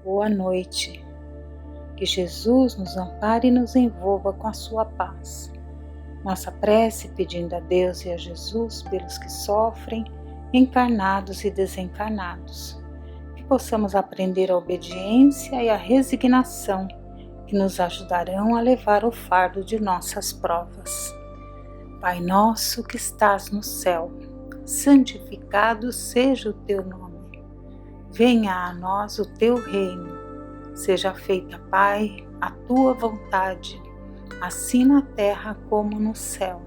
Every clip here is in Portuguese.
Boa noite. Que Jesus nos ampare e nos envolva com a sua paz. Nossa prece pedindo a Deus e a Jesus pelos que sofrem, encarnados e desencarnados. Que possamos aprender a obediência e a resignação, que nos ajudarão a levar o fardo de nossas provas. Pai nosso que estás no céu, santificado seja o teu nome. Venha a nós o teu reino. Seja feita, Pai, a tua vontade, assim na terra como no céu.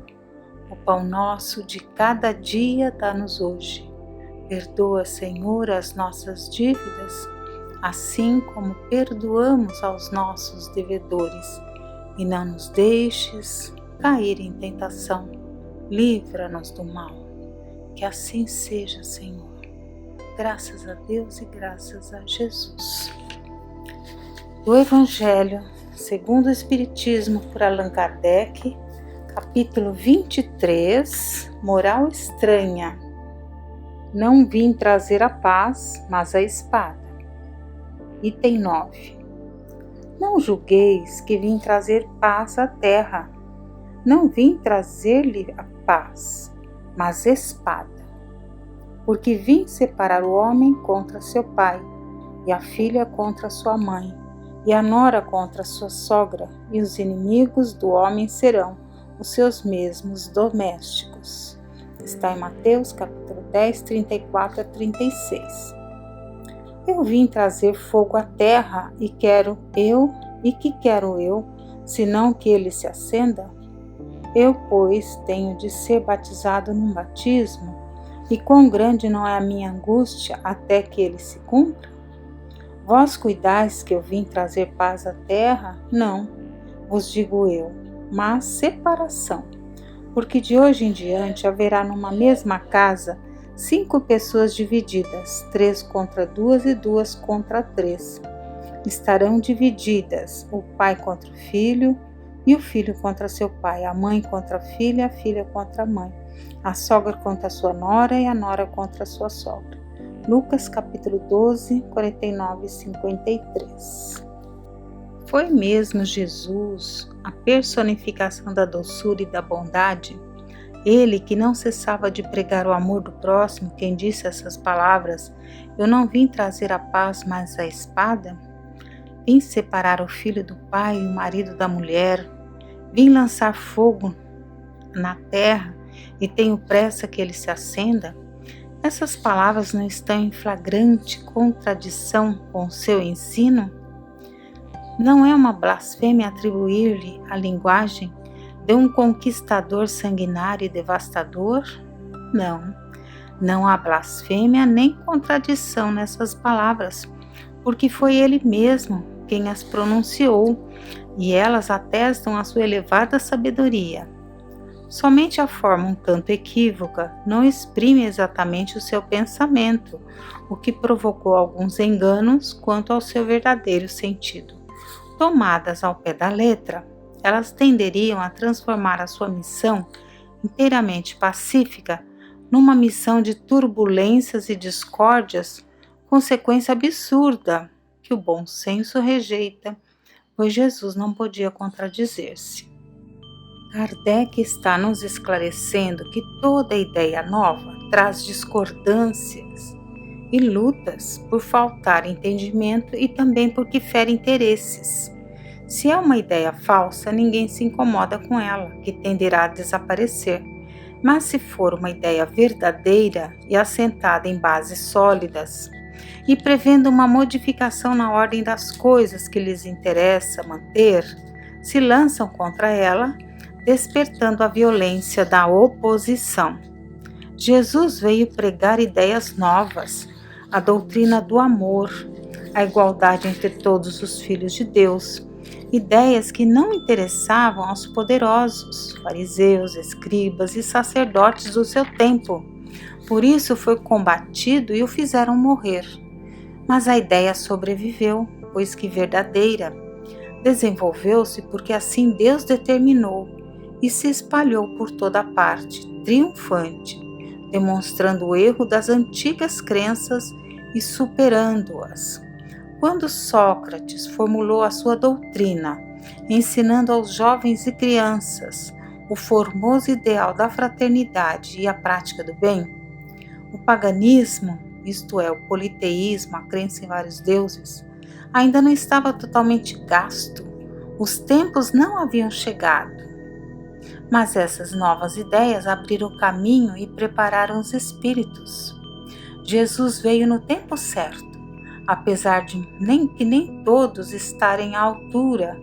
O pão nosso de cada dia dá-nos hoje. Perdoa, Senhor, as nossas dívidas, assim como perdoamos aos nossos devedores. E não nos deixes cair em tentação. Livra-nos do mal. Que assim seja, Senhor. Graças a Deus e graças a Jesus. Do Evangelho segundo o Espiritismo por Allan Kardec, capítulo 23, Moral Estranha. Não vim trazer a paz, mas a espada. Item 9. Não julgueis que vim trazer paz à terra. Não vim trazer-lhe a paz, mas espada. Porque vim separar o homem contra seu pai, e a filha contra sua mãe, e a nora contra sua sogra, e os inimigos do homem serão os seus mesmos domésticos. Está em Mateus capítulo 10, 34 a 36. Eu vim trazer fogo à terra, e que quero eu, senão que ele se acenda? Eu, pois, tenho de ser batizado num batismo, e quão grande não é a minha angústia até que ele se cumpra? Vós cuidais que eu vim trazer paz à terra? Não, vos digo eu, mas separação. Porque de hoje em diante haverá numa mesma casa 5 pessoas divididas, 3 contra 2 e 2 contra 3. Estarão divididas, o pai contra o filho, e o filho contra seu pai, a mãe contra a filha contra a mãe, a sogra contra a sua nora e a nora contra a sua sogra. Lucas capítulo 12, 49 e 53. Foi mesmo Jesus a personificação da doçura e da bondade? Ele que não cessava de pregar o amor do próximo, quem disse essas palavras: eu não vim trazer a paz, mas a espada? Vim separar o filho do pai e o marido da mulher. Vim lançar fogo na terra e tenho pressa que ele se acenda? Essas palavras não estão em flagrante contradição com o seu ensino? Não é uma blasfêmia atribuir-lhe a linguagem de um conquistador sanguinário e devastador? Não há blasfêmia nem contradição nessas palavras, porque foi ele mesmo quem as pronunciou, e elas atestam a sua elevada sabedoria. Somente a forma um tanto equívoca não exprime exatamente o seu pensamento, o que provocou alguns enganos quanto ao seu verdadeiro sentido. Tomadas ao pé da letra, elas tenderiam a transformar a sua missão, inteiramente pacífica, numa missão de turbulências e discórdias, consequência absurda que o bom senso rejeita, pois Jesus não podia contradizer-se. Kardec está nos esclarecendo que toda ideia nova traz discordâncias e lutas por faltar entendimento e também porque fere interesses. Se é uma ideia falsa, ninguém se incomoda com ela, que tenderá a desaparecer. Mas se for uma ideia verdadeira e assentada em bases sólidas, e prevendo uma modificação na ordem das coisas que lhes interessa manter, se lançam contra ela, despertando a violência da oposição. Jesus veio pregar ideias novas, a doutrina do amor, a igualdade entre todos os filhos de Deus, ideias que não interessavam aos poderosos, fariseus, escribas e sacerdotes do seu tempo. Por isso foi combatido e o fizeram morrer. Mas a ideia sobreviveu, pois que verdadeira. Desenvolveu-se porque assim Deus determinou e se espalhou por toda parte, triunfante, demonstrando o erro das antigas crenças e superando-as. Quando Sócrates formulou a sua doutrina, ensinando aos jovens e crianças o formoso ideal da fraternidade e a prática do bem, o paganismo, isto é, o politeísmo, a crença em vários deuses, ainda não estava totalmente gasto. Os tempos não haviam chegado. Mas essas novas ideias abriram o caminho e prepararam os espíritos. Jesus veio no tempo certo, apesar de nem todos estarem à altura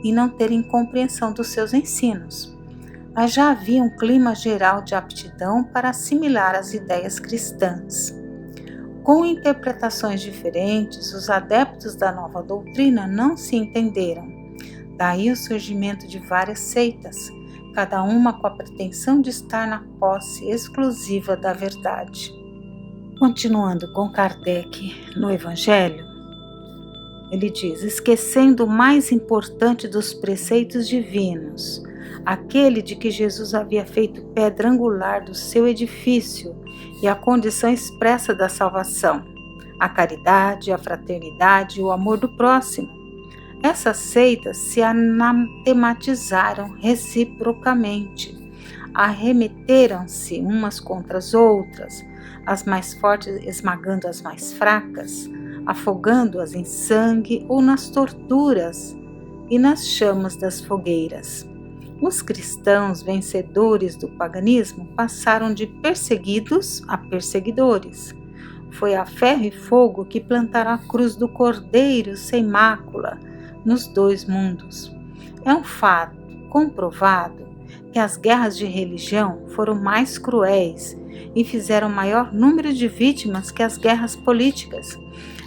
e não terem compreensão dos seus ensinos. Mas já havia um clima geral de aptidão para assimilar as ideias cristãs. Com interpretações diferentes, os adeptos da nova doutrina não se entenderam. Daí o surgimento de várias seitas, cada uma com a pretensão de estar na posse exclusiva da verdade. Continuando com Kardec no Evangelho, ele diz: esquecendo o mais importante dos preceitos divinos, aquele de que Jesus havia feito pedra angular do seu edifício e a condição expressa da salvação, a caridade, a fraternidade e o amor do próximo. Essas seitas se anatematizaram reciprocamente, arremeteram-se umas contra as outras, as mais fortes esmagando as mais fracas, afogando-as em sangue ou nas torturas e nas chamas das fogueiras. Os cristãos vencedores do paganismo passaram de perseguidos a perseguidores. Foi a ferro e fogo que plantaram a cruz do Cordeiro sem mácula nos dois mundos. É um fato comprovado que as guerras de religião foram mais cruéis e fizeram maior número de vítimas que as guerras políticas,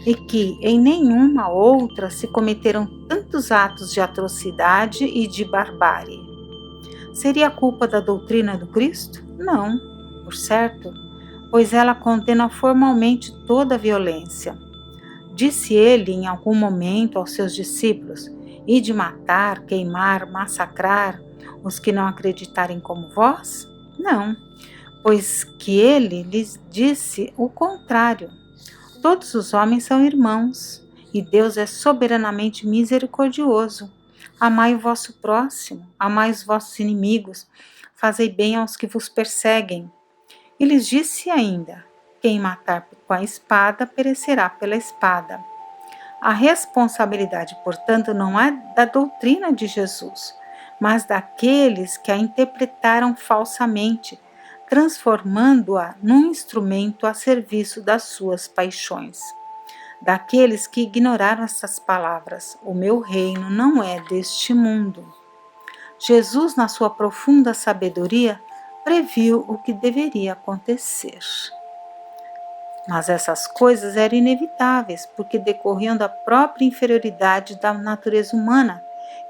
e que em nenhuma outra se cometeram tantos atos de atrocidade e de barbárie. Seria culpa da doutrina do Cristo? Não, por certo, pois ela condena formalmente toda a violência. Disse ele em algum momento aos seus discípulos: ide matar, queimar, massacrar os que não acreditarem como vós? Não, pois que ele lhes disse o contrário. Todos os homens são irmãos, e Deus é soberanamente misericordioso. Amai o vosso próximo, amai os vossos inimigos, fazei bem aos que vos perseguem. E lhes disse ainda: quem matar com a espada, perecerá pela espada. A responsabilidade, portanto, não é da doutrina de Jesus, mas daqueles que a interpretaram falsamente, transformando-a num instrumento a serviço das suas paixões. Daqueles que ignoraram essas palavras: o meu reino não é deste mundo. Jesus, na sua profunda sabedoria, previu o que deveria acontecer. Mas essas coisas eram inevitáveis, porque decorriam da própria inferioridade da natureza humana,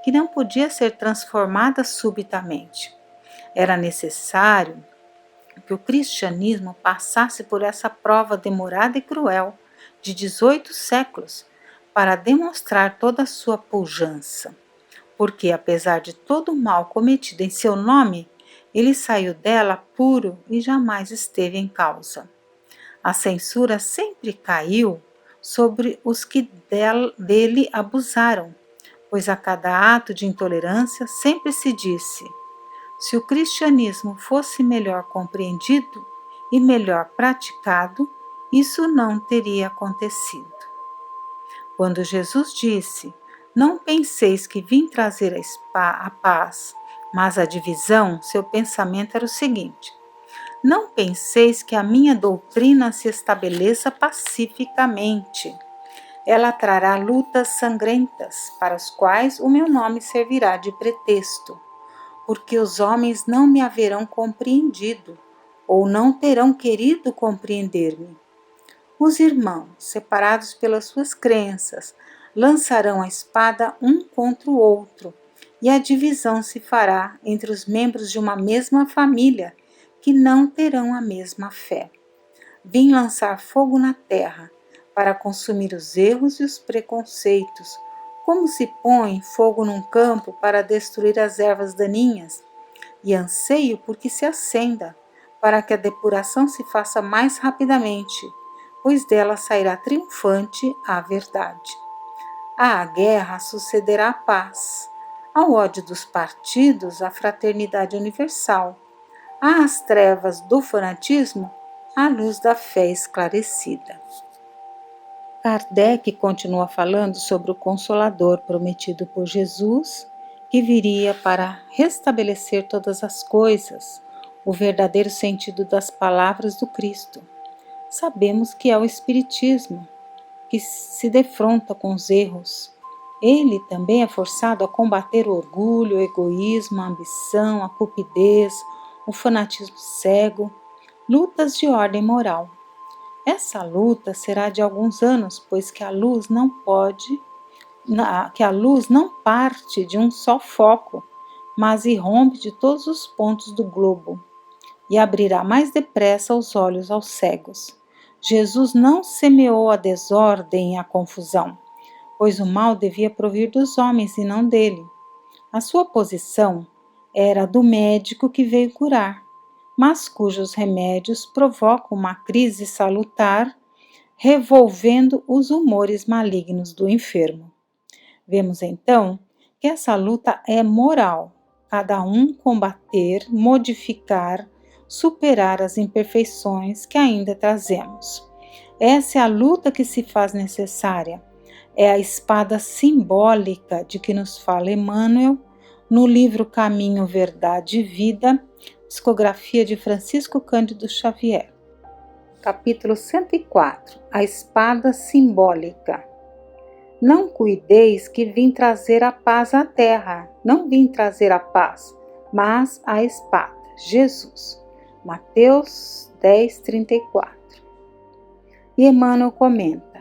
que não podia ser transformada subitamente. Era necessário que o cristianismo passasse por essa prova demorada e cruel de 18 séculos para demonstrar toda a sua pujança. Porque, apesar de todo o mal cometido em seu nome, ele saiu dela puro e jamais esteve em causa. A censura sempre caiu sobre os que dele abusaram, pois a cada ato de intolerância sempre se disse: se o cristianismo fosse melhor compreendido e melhor praticado, isso não teria acontecido. Quando Jesus disse: não penseis que vim trazer a paz, mas a divisão, seu pensamento era o seguinte: não penseis que a minha doutrina se estabeleça pacificamente. Ela trará lutas sangrentas, para as quais o meu nome servirá de pretexto, porque os homens não me haverão compreendido, ou não terão querido compreender-me. Os irmãos, separados pelas suas crenças, lançarão a espada um contra o outro, e a divisão se fará entre os membros de uma mesma família, que não terão a mesma fé. Vim lançar fogo na terra, para consumir os erros e os preconceitos, como se põe fogo num campo para destruir as ervas daninhas, e anseio por que se acenda, para que a depuração se faça mais rapidamente, pois dela sairá triunfante a verdade. À guerra sucederá a paz, ao ódio dos partidos, a fraternidade universal, às trevas do fanatismo, a luz da fé esclarecida. Kardec continua falando sobre o Consolador prometido por Jesus, que viria para restabelecer todas as coisas, o verdadeiro sentido das palavras do Cristo. Sabemos que é o Espiritismo, que se defronta com os erros. Ele também é forçado a combater o orgulho, o egoísmo, a ambição, a cupidez, o fanatismo cego, lutas de ordem moral. Essa luta será de alguns anos, pois que a luz não parte de um só foco, mas irrompe de todos os pontos do globo e abrirá mais depressa os olhos aos cegos. Jesus não semeou a desordem e a confusão, pois o mal devia provir dos homens e não dele. A sua posição era do médico que veio curar, mas cujos remédios provocam uma crise salutar, revolvendo os humores malignos do enfermo. Vemos então que essa luta é moral, cada um combater, modificar, superar as imperfeições que ainda trazemos. Essa é a luta que se faz necessária. É a espada simbólica de que nos fala Emmanuel no livro Caminho, Verdade e Vida, psicografia de Francisco Cândido Xavier. Capítulo 104. A espada simbólica. Não cuideis que vim trazer a paz à terra. Não vim trazer a paz, mas a espada. Jesus. Mateus 10:34. E Emmanuel comenta: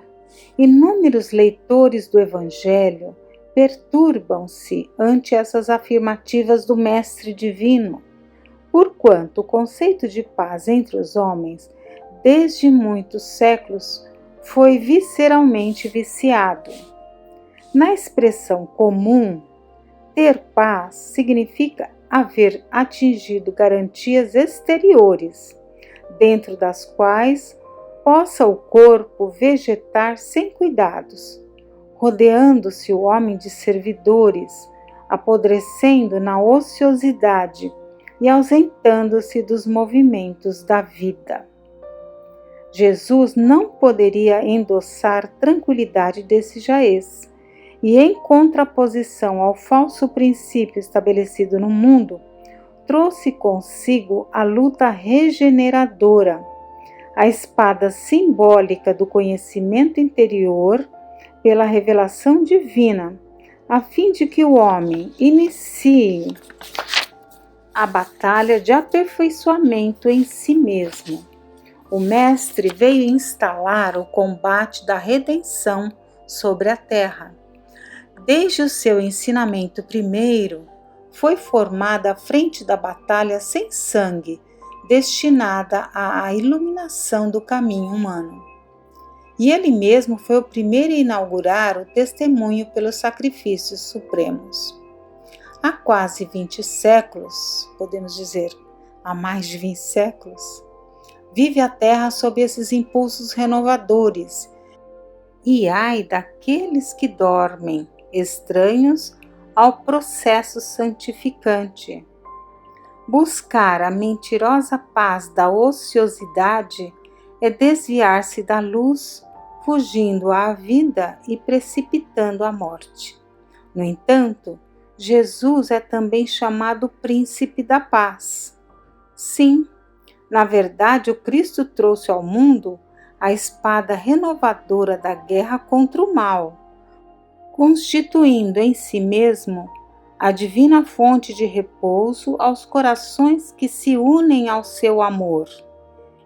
inúmeros leitores do Evangelho perturbam-se ante essas afirmativas do Mestre Divino, porquanto o conceito de paz entre os homens, desde muitos séculos, foi visceralmente viciado. Na expressão comum, ter paz significa haver atingido garantias exteriores, dentro das quais possa o corpo vegetar sem cuidados, rodeando-se o homem de servidores, apodrecendo na ociosidade e ausentando-se dos movimentos da vida. Jesus não poderia endossar tranquilidade desse jaez, e em contraposição ao falso princípio estabelecido no mundo, trouxe consigo a luta regeneradora, a espada simbólica do conhecimento interior pela revelação divina, a fim de que o homem inicie a batalha de aperfeiçoamento em si mesmo. O Mestre veio instalar o combate da redenção sobre a terra. Desde o seu ensinamento primeiro, foi formada a frente da batalha sem sangue, destinada à iluminação do caminho humano. E ele mesmo foi o primeiro a inaugurar o testemunho pelos sacrifícios supremos. Há quase 20 séculos, podemos dizer, há mais de 20 séculos, vive a Terra sob esses impulsos renovadores, e ai daqueles que dormem, estranhos ao processo santificante. Buscar a mentirosa paz da ociosidade é desviar-se da luz, fugindo à vida e precipitando a morte. No entanto, Jesus é também chamado Príncipe da Paz. Sim, na verdade, o Cristo trouxe ao mundo a espada renovadora da guerra contra o mal, constituindo em si mesmo a divina fonte de repouso aos corações que se unem ao seu amor.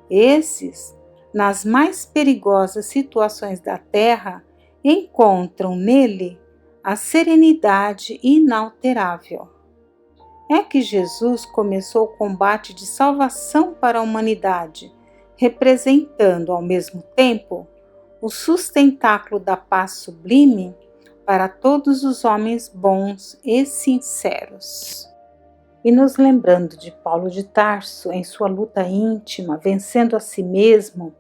Esses, nas mais perigosas situações da terra, encontram nele a serenidade inalterável. É que Jesus começou o combate de salvação para a humanidade, representando ao mesmo tempo o sustentáculo da paz sublime para todos os homens bons e sinceros. E nos lembrando de Paulo de Tarso em sua luta íntima, vencendo a si mesmo,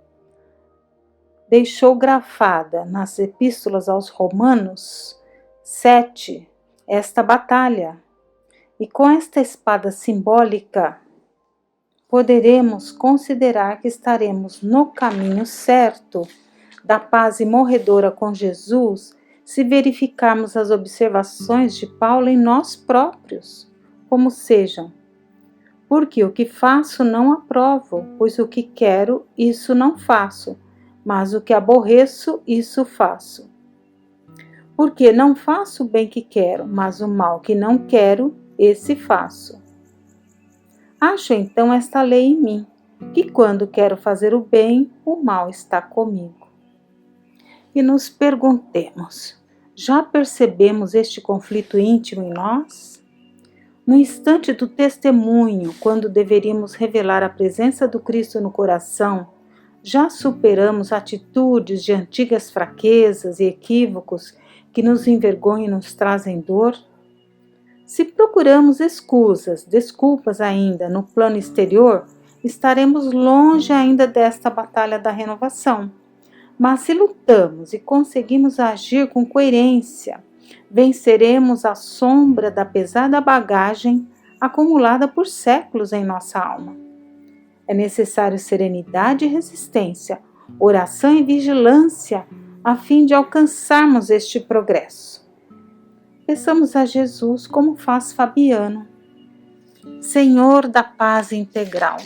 deixou gravada nas Epístolas aos Romanos 7 esta batalha. E com esta espada simbólica, poderemos considerar que estaremos no caminho certo da paz imorredora com Jesus, se verificarmos as observações de Paulo em nós próprios, como sejam: porque o que faço não aprovo, pois o que quero, isso não faço, mas o que aborreço, isso faço. Porque não faço o bem que quero, mas o mal que não quero, esse faço. Acho então esta lei em mim, que quando quero fazer o bem, o mal está comigo. E nos perguntemos: já percebemos este conflito íntimo em nós? No instante do testemunho, quando deveríamos revelar a presença do Cristo no coração, já superamos atitudes de antigas fraquezas e equívocos que nos envergonham e nos trazem dor? Se procuramos desculpas ainda no plano exterior, estaremos longe ainda desta batalha da renovação. Mas se lutamos e conseguimos agir com coerência, venceremos a sombra da pesada bagagem acumulada por séculos em nossa alma. É necessário serenidade e resistência, oração e vigilância, a fim de alcançarmos este progresso. Peçamos a Jesus como faz Fabiano. Senhor da paz integral,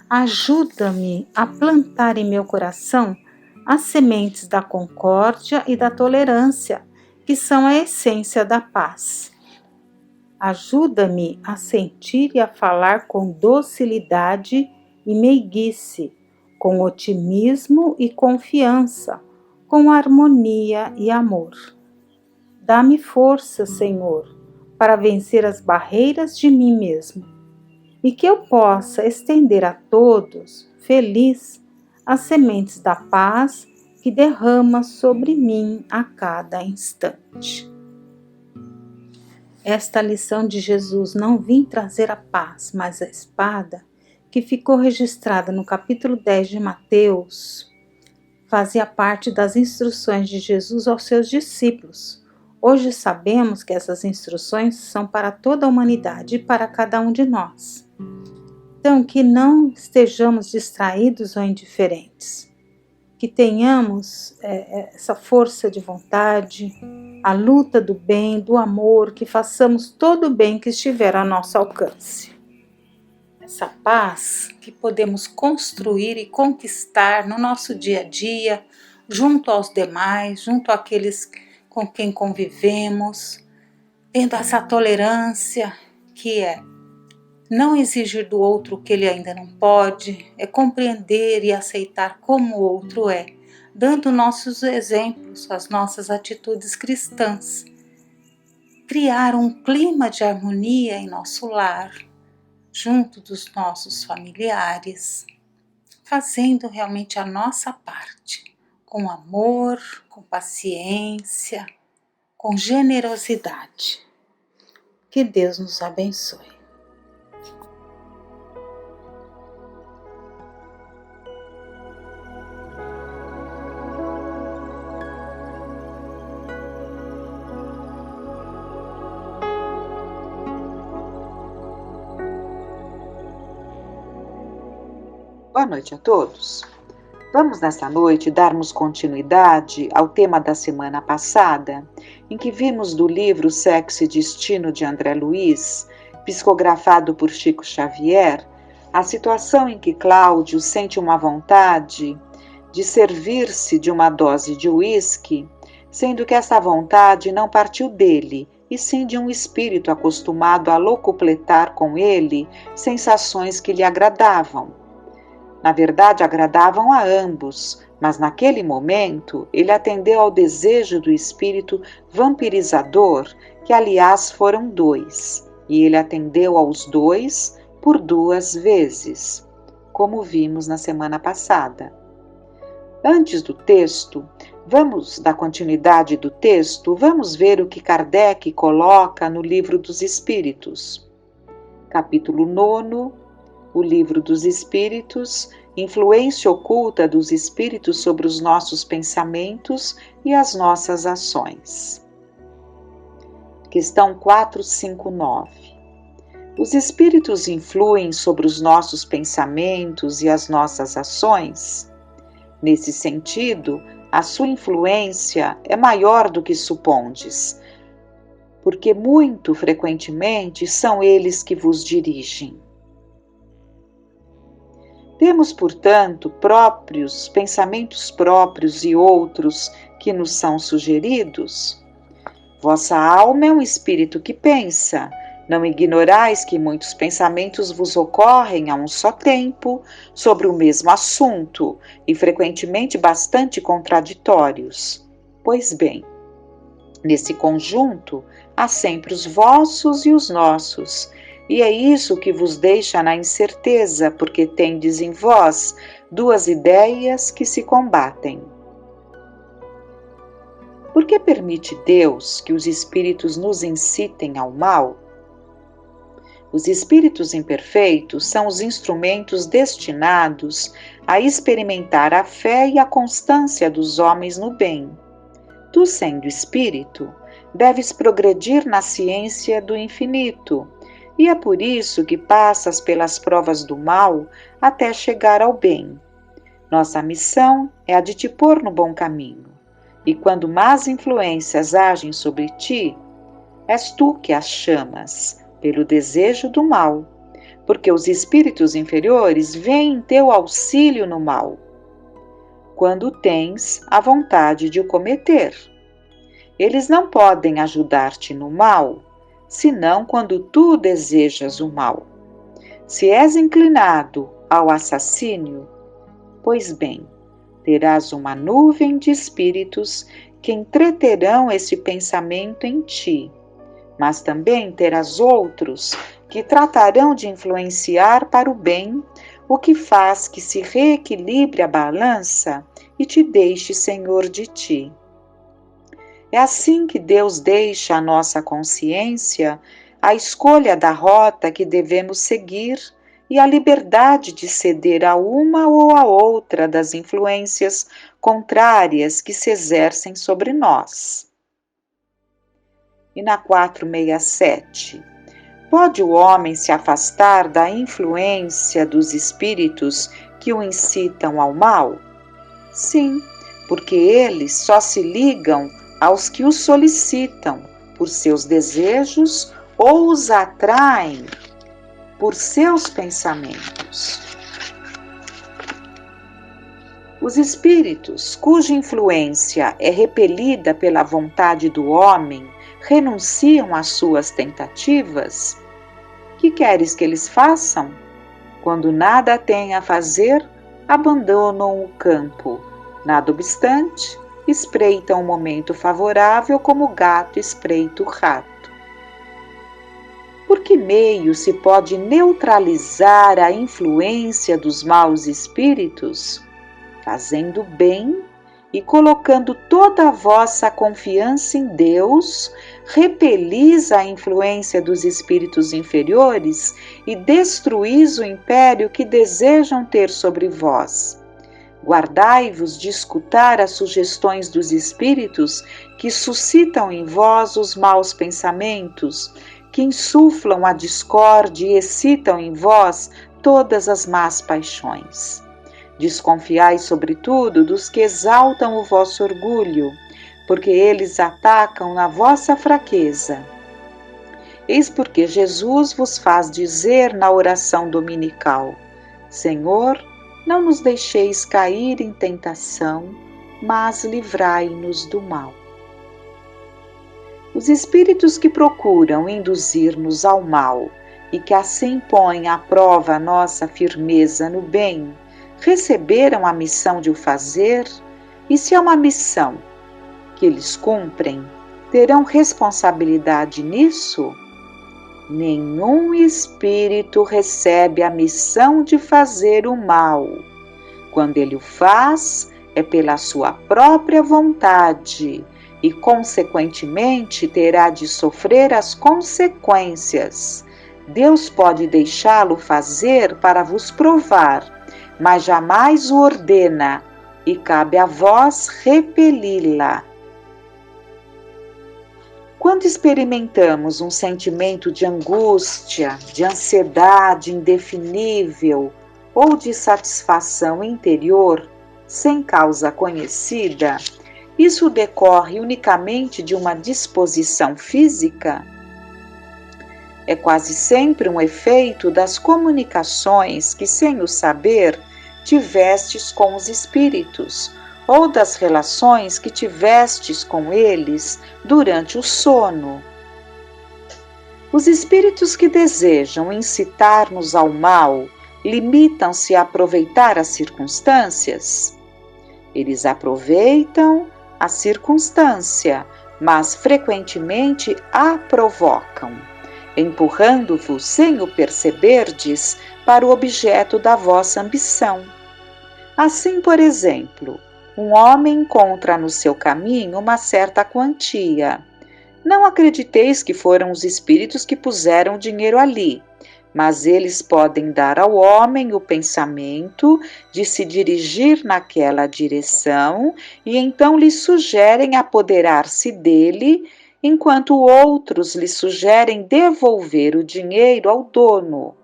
ajuda-me a plantar em meu coração as sementes da concórdia e da tolerância, que são a essência da paz. Ajuda-me a sentir e a falar com docilidade e meiguice, com otimismo e confiança, com harmonia e amor. Dá-me força, Senhor, para vencer as barreiras de mim mesmo, e que eu possa estender a todos, feliz, as sementes da paz que derrama sobre mim a cada instante. Esta lição de Jesus, não vim trazer a paz, mas a espada, que ficou registrada no capítulo 10 de Mateus, fazia parte das instruções de Jesus aos seus discípulos. Hoje sabemos que essas instruções são para toda a humanidade e para cada um de nós. Então, que não estejamos distraídos ou indiferentes, que tenhamos essa força de vontade, a luta do bem, do amor, que façamos todo o bem que estiver ao nosso alcance. Essa paz que podemos construir e conquistar no nosso dia a dia, junto aos demais, junto àqueles com quem convivemos, tendo essa tolerância que é não exigir do outro o que ele ainda não pode, é compreender e aceitar como o outro é, dando nossos exemplos, as nossas atitudes cristãs. Criar um clima de harmonia em nosso lar, junto dos nossos familiares, fazendo realmente a nossa parte, com amor, com paciência, com generosidade. Que Deus nos abençoe. Boa noite a todos. Vamos nesta noite darmos continuidade ao tema da semana passada, em que vimos do livro Sexo e Destino de André Luiz, psicografado por Chico Xavier, a situação em que Cláudio sente uma vontade de servir-se de uma dose de uísque, sendo que essa vontade não partiu dele, e sim de um espírito acostumado a locupletar com ele sensações que lhe agradavam. Na verdade, agradavam a ambos, mas naquele momento ele atendeu ao desejo do espírito vampirizador, que aliás foram dois, e ele atendeu aos dois por 2 vezes, como vimos na semana passada. Antes do texto, da continuidade do texto, vamos ver o que Kardec coloca no Livro dos Espíritos. Capítulo 9, o Livro dos Espíritos, influência oculta dos espíritos sobre os nossos pensamentos e as nossas ações. Questão 459. Os espíritos influem sobre os nossos pensamentos e as nossas ações? Nesse sentido, a sua influência é maior do que supondes, porque muito frequentemente são eles que vos dirigem. Temos, portanto, pensamentos próprios e outros que nos são sugeridos? Vossa alma é um espírito que pensa. Não ignorais que muitos pensamentos vos ocorrem a um só tempo, sobre o mesmo assunto, e frequentemente bastante contraditórios. Pois bem, nesse conjunto há sempre os vossos e os nossos, e é isso que vos deixa na incerteza, porque tendes em vós duas ideias que se combatem. Por que permite Deus que os espíritos nos incitem ao mal? Os espíritos imperfeitos são os instrumentos destinados a experimentar a fé e a constância dos homens no bem. Tu, sendo espírito, deves progredir na ciência do infinito, e é por isso que passas pelas provas do mal até chegar ao bem. Nossa missão é a de te pôr no bom caminho, e quando más influências agem sobre ti, és tu que as chamas, pelo desejo do mal, porque os espíritos inferiores vêm em teu auxílio no mal, quando tens a vontade de o cometer. Eles não podem ajudar-te no mal, senão quando tu desejas o mal. Se és inclinado ao assassínio, pois bem, terás uma nuvem de espíritos que entreterão esse pensamento em ti, mas também terás outros que tratarão de influenciar para o bem, o que faz que se reequilibre a balança e te deixe senhor de ti. É assim que Deus deixa à nossa consciência a escolha da rota que devemos seguir e a liberdade de ceder a uma ou a outra das influências contrárias que se exercem sobre nós. E na 467, pode o homem se afastar da influência dos espíritos que o incitam ao mal? Sim, porque eles só se ligam aos que os solicitam por seus desejos ou os atraem por seus pensamentos. Os espíritos, cuja influência é repelida pela vontade do homem, renunciam às suas tentativas? Que queres que eles façam? Quando nada têm a fazer, abandonam o campo. Nada obstante, espreitam o momento favorável como o gato espreita o rato. Por que meio se pode neutralizar a influência dos maus espíritos? Fazendo bem e colocando toda a vossa confiança em Deus, repelis a influência dos espíritos inferiores e destruís o império que desejam ter sobre vós. Guardai-vos de escutar as sugestões dos espíritos que suscitam em vós os maus pensamentos, que insuflam a discórdia e excitam em vós todas as más paixões. Desconfiai, sobretudo, dos que exaltam o vosso orgulho, porque eles atacam na vossa fraqueza. Eis porque Jesus vos faz dizer na oração dominical: Senhor, não nos deixeis cair em tentação, mas livrai-nos do mal. Os espíritos que procuram induzir-nos ao mal e que assim põem à prova a nossa firmeza no bem, receberam a missão de o fazer, e se é uma missão que eles cumprem, terão responsabilidade nisso? Nenhum espírito recebe a missão de fazer o mal. Quando ele o faz, é pela sua própria vontade e, consequentemente, terá de sofrer as consequências. Deus pode deixá-lo fazer para vos provar, mas jamais o ordena, e cabe a vós repeli-la. Quando experimentamos um sentimento de angústia, de ansiedade indefinível ou de satisfação interior, sem causa conhecida, isso decorre unicamente de uma disposição física? É quase sempre um efeito das comunicações que, sem o saber, tivestes com os espíritos, ou das relações que tivestes com eles durante o sono. Os espíritos que desejam incitar-nos ao mal limitam-se a aproveitar as circunstâncias? Eles aproveitam a circunstância, mas frequentemente a provocam, empurrando-vos sem o perceberdes para o objeto da vossa ambição. Assim, por exemplo, um homem encontra no seu caminho uma certa quantia. Não acrediteis que foram os espíritos que puseram o dinheiro ali, mas eles podem dar ao homem o pensamento de se dirigir naquela direção e então lhe sugerem apoderar-se dele, enquanto outros lhe sugerem devolver o dinheiro ao dono.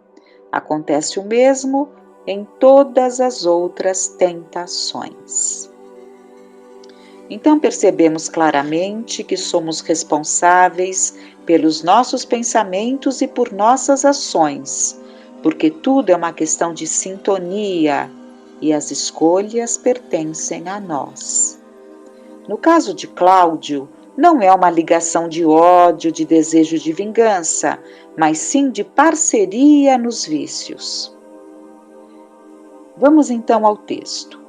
Acontece o mesmo em todas as outras tentações. Então percebemos claramente que somos responsáveis pelos nossos pensamentos e por nossas ações, porque tudo é uma questão de sintonia e as escolhas pertencem a nós. No caso de Cláudio, não é uma ligação de ódio, de desejo de vingança, mas sim de parceria nos vícios. Vamos então ao texto.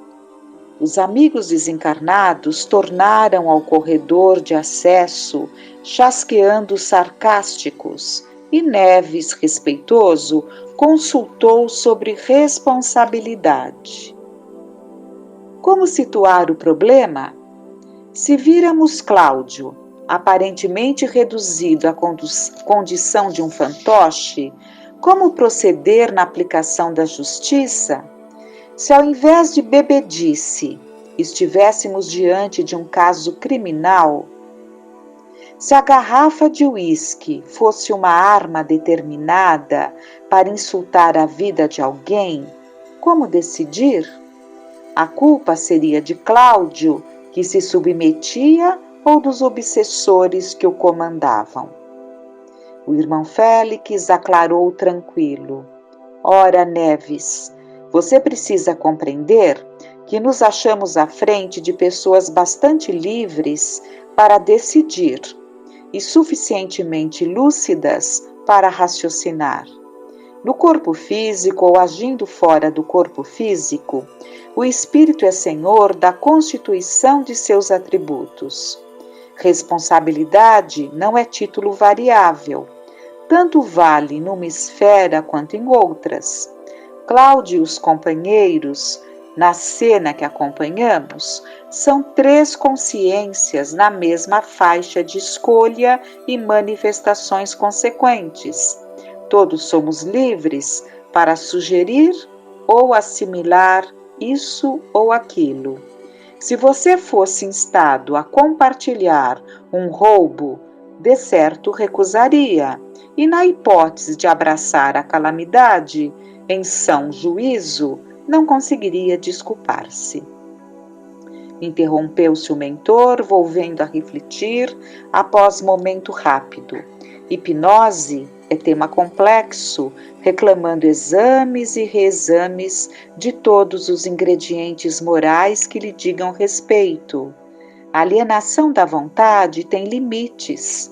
Os amigos desencarnados tornaram ao corredor de acesso, chasqueando sarcásticos, e Neves, respeitoso, consultou sobre responsabilidade. Como situar o problema? Se víramos Cláudio, aparentemente reduzido à condição de um fantoche, como proceder na aplicação da justiça? Se ao invés de bebedice estivéssemos diante de um caso criminal, se a garrafa de uísque fosse uma arma determinada para insultar a vida de alguém, como decidir? A culpa seria de Cláudio, que se submetia, ou dos obsessores que o comandavam? O irmão Félix aclarou tranquilo. Ora, Neves, você precisa compreender que nos achamos à frente de pessoas bastante livres para decidir e suficientemente lúcidas para raciocinar. No corpo físico ou agindo fora do corpo físico, o espírito é senhor da constituição de seus atributos. Responsabilidade não é título variável, tanto vale numa esfera quanto em outras. Cláudio e os companheiros, na cena que acompanhamos, são três consciências na mesma faixa de escolha e manifestações consequentes. Todos somos livres para sugerir ou assimilar isso ou aquilo. Se você fosse instado a compartilhar um roubo, de certo recusaria, e na hipótese de abraçar a calamidade, em são juízo, não conseguiria desculpar-se. Interrompeu-se o mentor, volvendo a refletir, após momento rápido. Hipnose é tema complexo, reclamando exames e reexames de todos os ingredientes morais que lhe digam respeito. A alienação da vontade tem limites.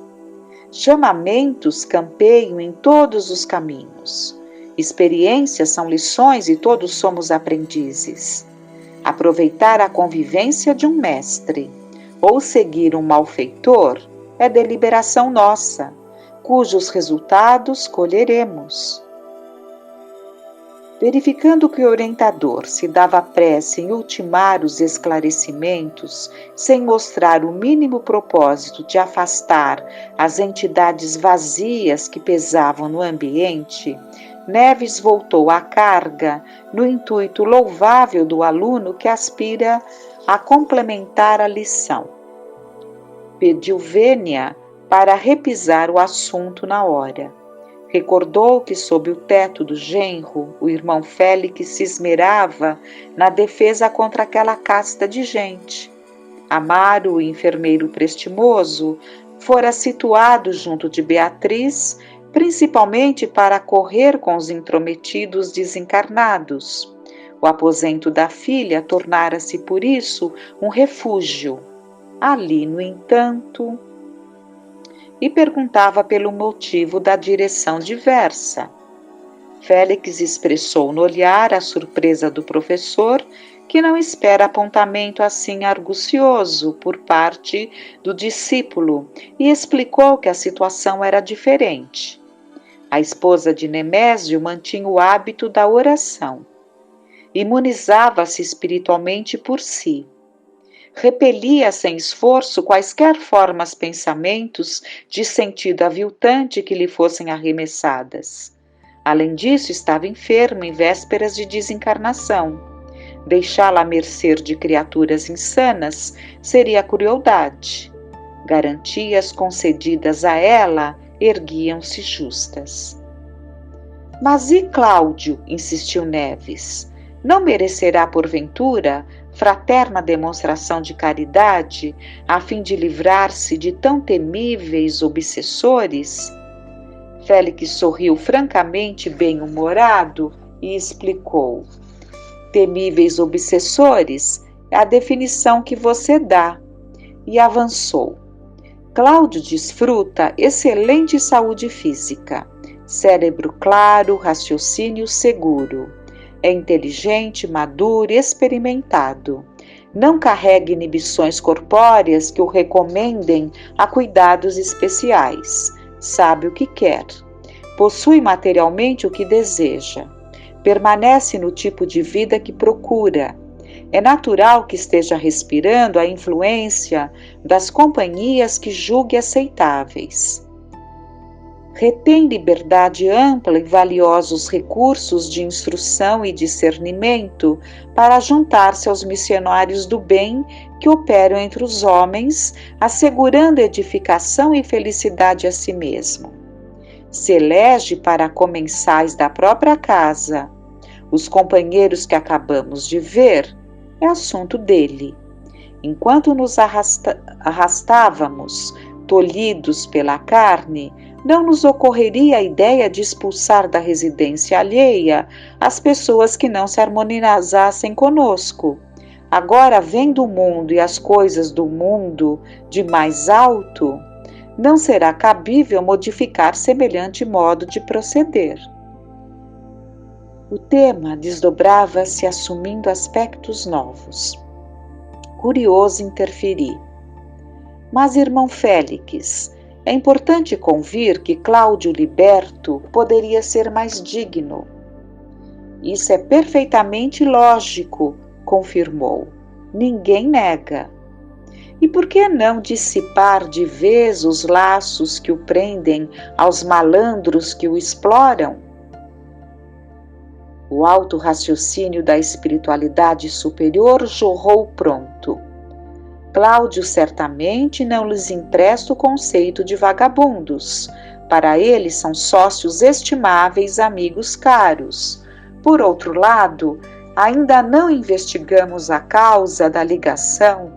Chamamentos campeiam em todos os caminhos. Experiências são lições e todos somos aprendizes. Aproveitar a convivência de um mestre ou seguir um malfeitor é deliberação nossa, cujos resultados colheremos. Verificando que o orientador se dava pressa em ultimar os esclarecimentos, sem mostrar o mínimo propósito de afastar as entidades vazias que pesavam no ambiente, Neves voltou à carga no intuito louvável do aluno que aspira a complementar a lição. Pediu vênia para repisar o assunto na hora. Recordou que sob o teto do genro, o irmão Félix se esmerava na defesa contra aquela casta de gente. Amaro, o enfermeiro prestimoso, fora situado junto de Beatriz, principalmente para correr com os intrometidos desencarnados. O aposento da filha tornara-se, por isso, um refúgio. Ali, no entanto, e perguntava pelo motivo da direção diversa. Félix expressou no olhar a surpresa do professor, que não espera apontamento assim argucioso por parte do discípulo, e explicou que a situação era diferente. A esposa de Nemésio mantinha o hábito da oração. Imunizava-se espiritualmente por si. Repelia sem esforço quaisquer formas pensamentos de sentido aviltante que lhe fossem arremessadas. Além disso, estava enferma em vésperas de desencarnação. Deixá-la à mercê de criaturas insanas seria crueldade. Garantias concedidas a ela erguiam-se justas. Mas e Cláudio? Insistiu Neves. Não merecerá, porventura, fraterna demonstração de caridade, a fim de livrar-se de tão temíveis obsessores? Félix sorriu francamente bem-humorado e explicou. Temíveis obsessores é a definição que você dá. E avançou. Cláudio desfruta excelente saúde física, cérebro claro, raciocínio seguro. É inteligente, maduro e experimentado. Não carrega inibições corpóreas que o recomendem a cuidados especiais. Sabe o que quer. Possui materialmente o que deseja. Permanece no tipo de vida que procura. É natural que esteja respirando a influência das companhias que julgue aceitáveis. Retém liberdade ampla e valiosos recursos de instrução e discernimento para juntar-se aos missionários do bem que operam entre os homens, assegurando edificação e felicidade a si mesmo. Se elege para comensais da própria casa os companheiros que acabamos de ver, é assunto dele. Enquanto nos arrastávamos, tolhidos pela carne, não nos ocorreria a ideia de expulsar da residência alheia as pessoas que não se harmonizassem conosco. Agora, vendo o mundo e as coisas do mundo de mais alto, não será cabível modificar semelhante modo de proceder. O tema desdobrava-se assumindo aspectos novos. Curioso interferir. Mas, irmão Félix, é importante convir que Cláudio liberto poderia ser mais digno. Isso é perfeitamente lógico, confirmou. Ninguém nega. E por que não dissipar de vez os laços que o prendem aos malandros que o exploram? O alto raciocínio da espiritualidade superior jorrou pronto. Cláudio certamente não lhes empresta o conceito de vagabundos. Para ele são sócios estimáveis, amigos caros. Por outro lado, ainda não investigamos a causa da ligação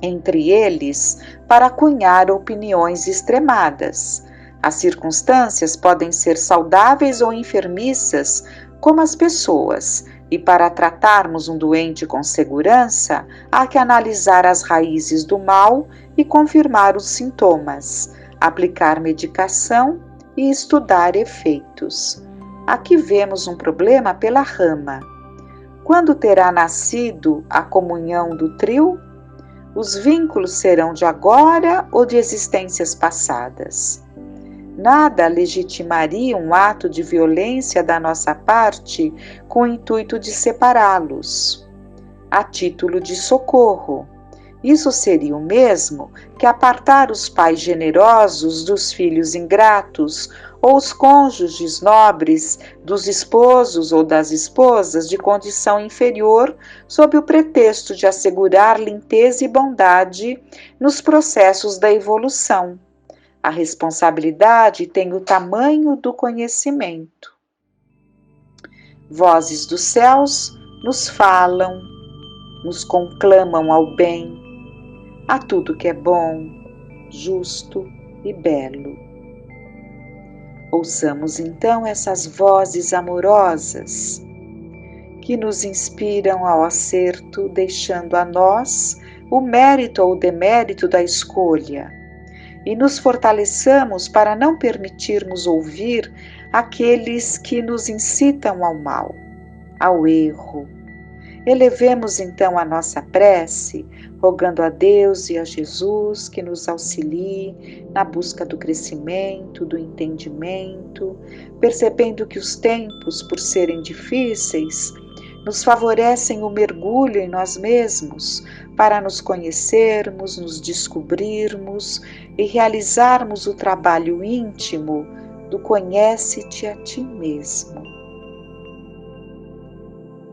entre eles para cunhar opiniões extremadas. As circunstâncias podem ser saudáveis ou enfermiças, como as pessoas, e para tratarmos um doente com segurança, há que analisar as raízes do mal e confirmar os sintomas, aplicar medicação e estudar efeitos. Aqui vemos um problema pela rama. Quando terá nascido a comunhão do trio? Os vínculos serão de agora ou de existências passadas? Nada legitimaria um ato de violência da nossa parte com o intuito de separá-los. A título de socorro, Isso seria o mesmo que apartar os pais generosos dos filhos ingratos, ou os cônjuges nobres dos esposos ou das esposas de condição inferior, sob o pretexto de assegurar limpeza e bondade nos processos da evolução. A responsabilidade tem o tamanho do conhecimento. Vozes dos céus nos falam, nos conclamam ao bem, a tudo que é bom, justo e belo. Ouçamos então essas vozes amorosas que nos inspiram ao acerto, deixando a nós o mérito ou o demérito da escolha, e nos fortaleçamos para não permitirmos ouvir aqueles que nos incitam ao mal, ao erro. Elevemos então a nossa prece, rogando a Deus e a Jesus que nos auxilie na busca do crescimento, do entendimento, percebendo que os tempos, por serem difíceis, nos favorecem o mergulho em nós mesmos para nos conhecermos, nos descobrirmos e realizarmos o trabalho íntimo do conhece-te a ti mesmo.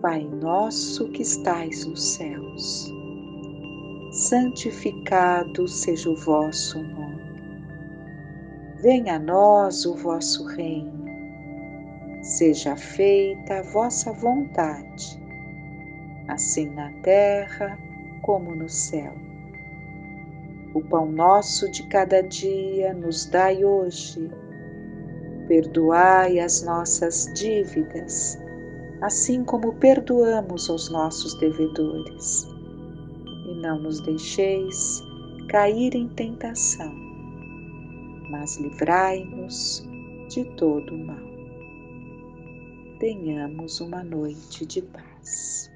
Pai nosso que estais nos céus, santificado seja o vosso nome. Venha a nós o vosso reino. Seja feita a vossa vontade, assim na terra como no céu. O pão nosso de cada dia nos dai hoje. Perdoai as nossas dívidas, assim como perdoamos aos nossos devedores. E não nos deixeis cair em tentação, mas livrai-nos de todo o mal. Tenhamos uma noite de paz.